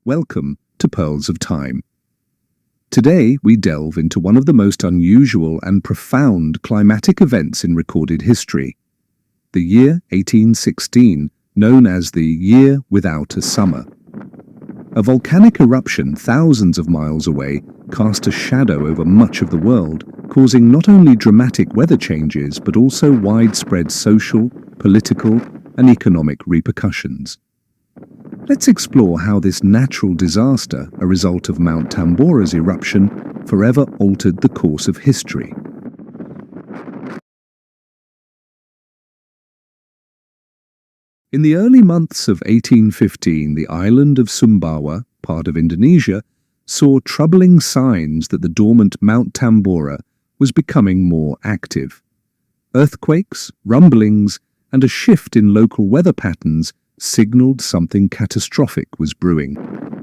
Welcome to Pearls of Time. Today we delve into one of the most unusual and profound climatic events in recorded history. The year 1816, known as the Year Without a Summer. A volcanic eruption thousands of miles away cast a shadow over much of the world, causing not only dramatic weather changes but also widespread social, political, and economic repercussions. Let's explore how this natural disaster, a result of Mount Tambora's eruption, forever altered the course of history. In the early months of 1815, the island of Sumbawa, part of Indonesia, saw troubling signs that the dormant Mount Tambora was becoming more active. Earthquakes, rumblings, and a shift in local weather patterns signaled something catastrophic was brewing.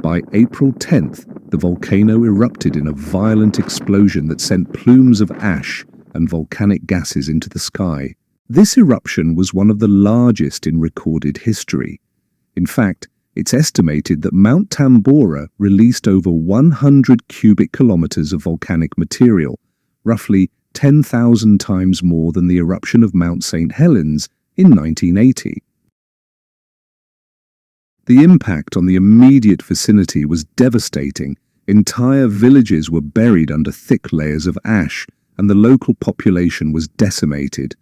By April 10th, the volcano erupted in a violent explosion that sent plumes of ash and volcanic gases into the sky. This eruption was one of the largest in recorded history. In fact, it's estimated that Mount Tambora released over 100 cubic kilometers of volcanic material, roughly 10,000 times more than the eruption of Mount St. Helens in 1980. The impact on the immediate vicinity was devastating. Entire villages were buried under thick layers of ash, and the local population was decimated.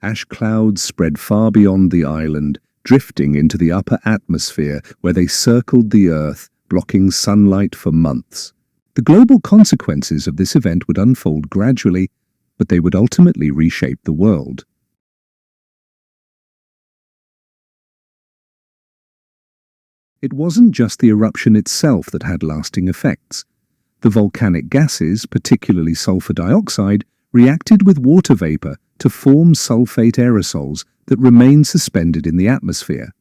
Ash clouds spread far beyond the island, drifting into the upper atmosphere where they circled the Earth, blocking sunlight for months. The global consequences of this event would unfold gradually, but they would ultimately reshape the world. It wasn't just the eruption itself that had lasting effects. The volcanic gases, particularly sulfur dioxide, reacted with water vapor to form sulfate aerosols that remained suspended in the atmosphere.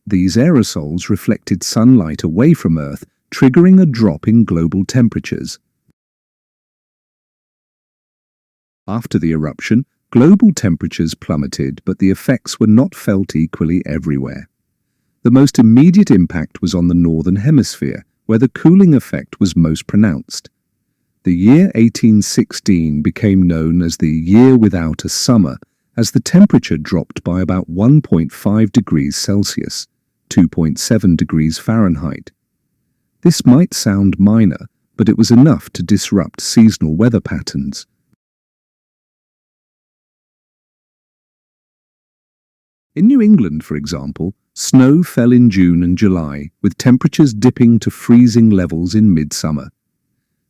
These aerosols reflected sunlight away from Earth, triggering a drop in global temperatures. After the eruption, global temperatures plummeted, but the effects were not felt equally everywhere. The most immediate impact was on the northern hemisphere, where the cooling effect was most pronounced. The year 1816 became known as the Year Without a Summer, as the temperature dropped by about 1.5 degrees Celsius, 2.7 degrees Fahrenheit. This might sound minor, but it was enough to disrupt seasonal weather patterns. In New England, for example, snow fell in June and July, with temperatures dipping to freezing levels in midsummer.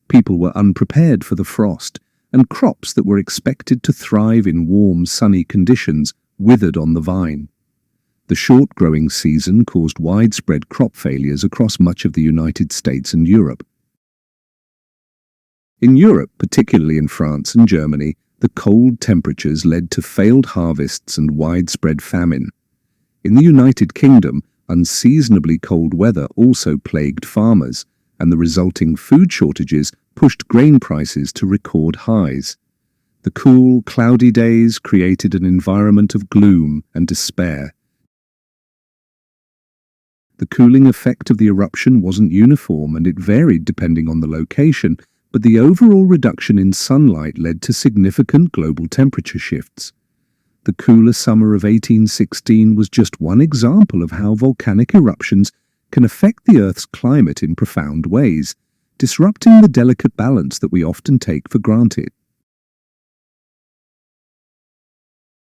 People were unprepared for the frost, and crops that were expected to thrive in warm, sunny conditions withered on the vine. The short growing season caused widespread crop failures across much of the United States and Europe. In Europe, particularly in France and Germany, the cold temperatures led to failed harvests and widespread famine. In the United Kingdom, unseasonably cold weather also plagued farmers, and the resulting food shortages pushed grain prices to record highs. The cool, cloudy days created an environment of gloom and despair. The cooling effect of the eruption wasn't uniform, and it varied depending on the location, but the overall reduction in sunlight led to significant global temperature shifts. The cooler summer of 1816 was just one example of how volcanic eruptions can affect the Earth's climate in profound ways, disrupting the delicate balance that we often take for granted.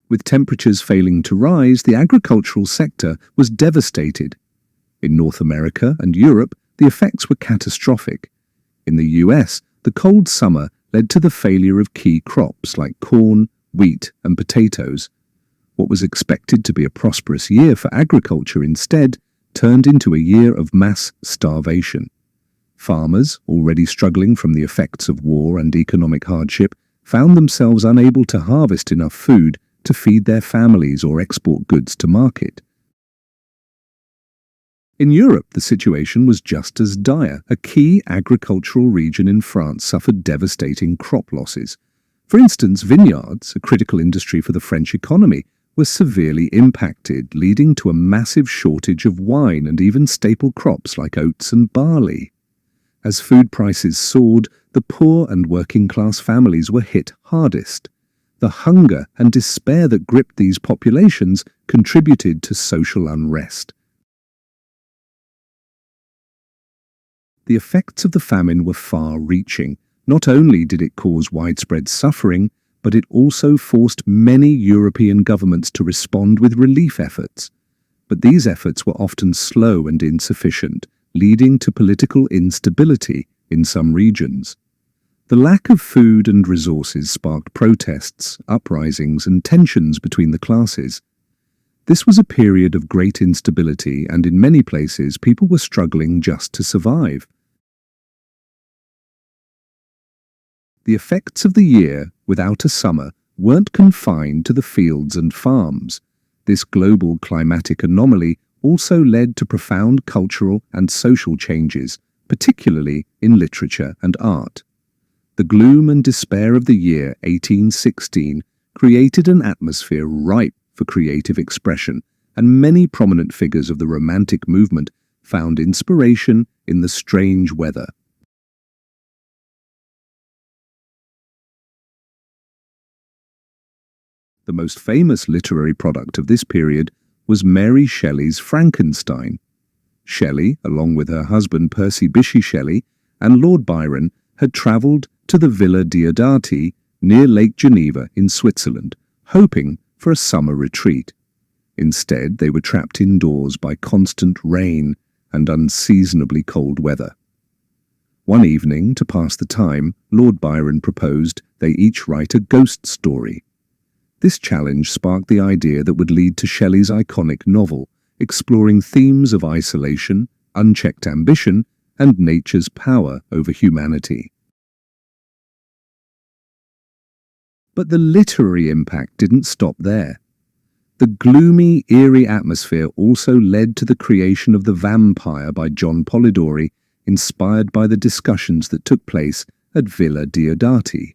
With temperatures failing to rise, the agricultural sector was devastated. In North America and Europe, the effects were catastrophic. In the US, the cold summer led to the failure of key crops like corn, wheat, and potatoes. What was expected to be a prosperous year for agriculture instead turned into a year of mass starvation. Farmers, already struggling from the effects of war and economic hardship, found themselves unable to harvest enough food to feed their families or export goods to market. In Europe, the situation was just as dire. A key agricultural region in France suffered devastating crop losses. For instance, vineyards, a critical industry for the French economy, were severely impacted, leading to a massive shortage of wine and even staple crops like oats and barley. As food prices soared, the poor and working-class families were hit hardest. The hunger and despair that gripped these populations contributed to social unrest. The effects of the famine were far-reaching. Not only did it cause widespread suffering, but it also forced many European governments to respond with relief efforts. But these efforts were often slow and insufficient, leading to political instability in some regions. The lack of food and resources sparked protests, uprisings, and tensions between the classes. This was a period of great instability, and in many places people were struggling just to survive. The effects of the year without a summer weren't confined to the fields and farms. This global climatic anomaly also led to profound cultural and social changes, particularly in literature and art. The gloom and despair of the year 1816 created an atmosphere ripe for creative expression, and many prominent figures of the Romantic movement found inspiration in the strange weather. The most famous literary product of this period was Mary Shelley's Frankenstein. Shelley, along with her husband Percy Bysshe Shelley and Lord Byron, had travelled to the Villa Diodati near Lake Geneva in Switzerland, hoping for a summer retreat. Instead, they were trapped indoors by constant rain and unseasonably cold weather. One evening, to pass the time, Lord Byron proposed they each write a ghost story. This challenge sparked the idea that would lead to Shelley's iconic novel, exploring themes of isolation, unchecked ambition, and nature's power over humanity. But the literary impact didn't stop there. The gloomy, eerie atmosphere also led to the creation of The Vampire by John Polidori, inspired by the discussions that took place at Villa Diodati.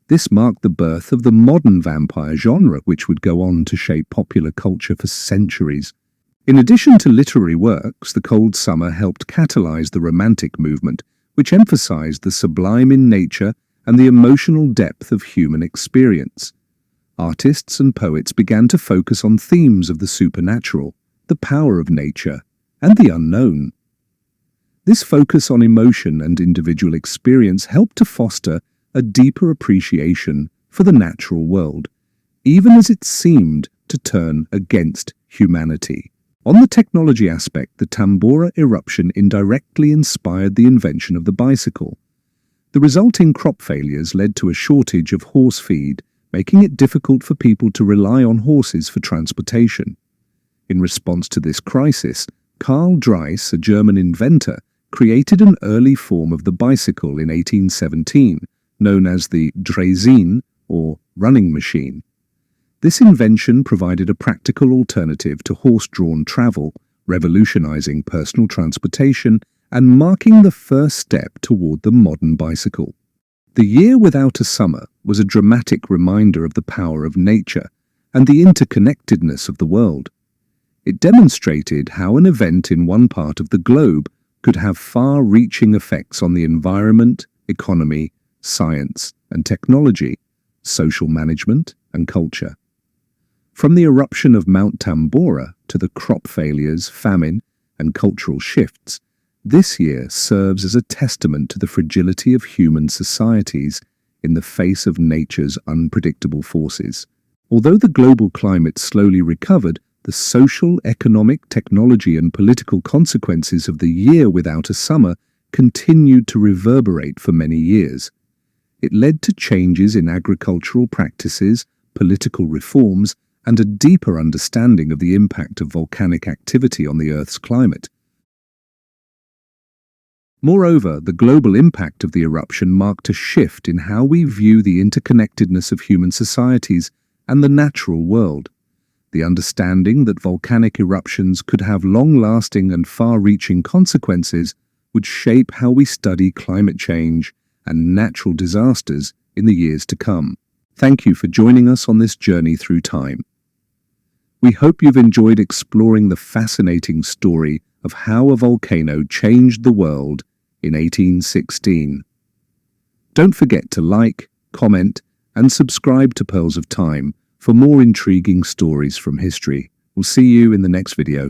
This marked the birth of the modern vampire genre, which would go on to shape popular culture for centuries. In addition to literary works, the cold summer helped catalyze the Romantic movement, which emphasized the sublime in nature and the emotional depth of human experience. Artists and poets began to focus on themes of the supernatural, the power of nature, and the unknown. This focus on emotion and individual experience helped to foster a deeper appreciation for the natural world, even as it seemed to turn against humanity. On the technology aspect, the Tambora eruption indirectly inspired the invention of the bicycle. The resulting crop failures led to a shortage of horse feed, making it difficult for people to rely on horses for transportation. In response to this crisis, Karl Dreiss, a German inventor, created an early form of the bicycle in 1817, known as the Draisine, or running machine. This invention provided a practical alternative to horse-drawn travel, revolutionizing personal transportation and marking the first step toward the modern bicycle. The year without a summer was a dramatic reminder of the power of nature and the interconnectedness of the world. It demonstrated how an event in one part of the globe could have far-reaching effects on the environment, economy, science and technology, social management and culture. From the eruption of Mount Tambora to the crop failures, famine, and cultural shifts, this year serves as a testament to the fragility of human societies in the face of nature's unpredictable forces. Although the global climate slowly recovered, the social, economic, technology, and political consequences of the year without a summer continued to reverberate for many years. It led to changes in agricultural practices, political reforms, and a deeper understanding of the impact of volcanic activity on the Earth's climate. Moreover, the global impact of the eruption marked a shift in how we view the interconnectedness of human societies and the natural world. The understanding that volcanic eruptions could have long-lasting and far-reaching consequences would shape how we study climate change and natural disasters in the years to come. Thank you for joining us on this journey through time. We hope you've enjoyed exploring the fascinating story of how a volcano changed the world in 1816. Don't forget to like, comment, and subscribe to Pearls of Time for more intriguing stories from history. We'll see you in the next video.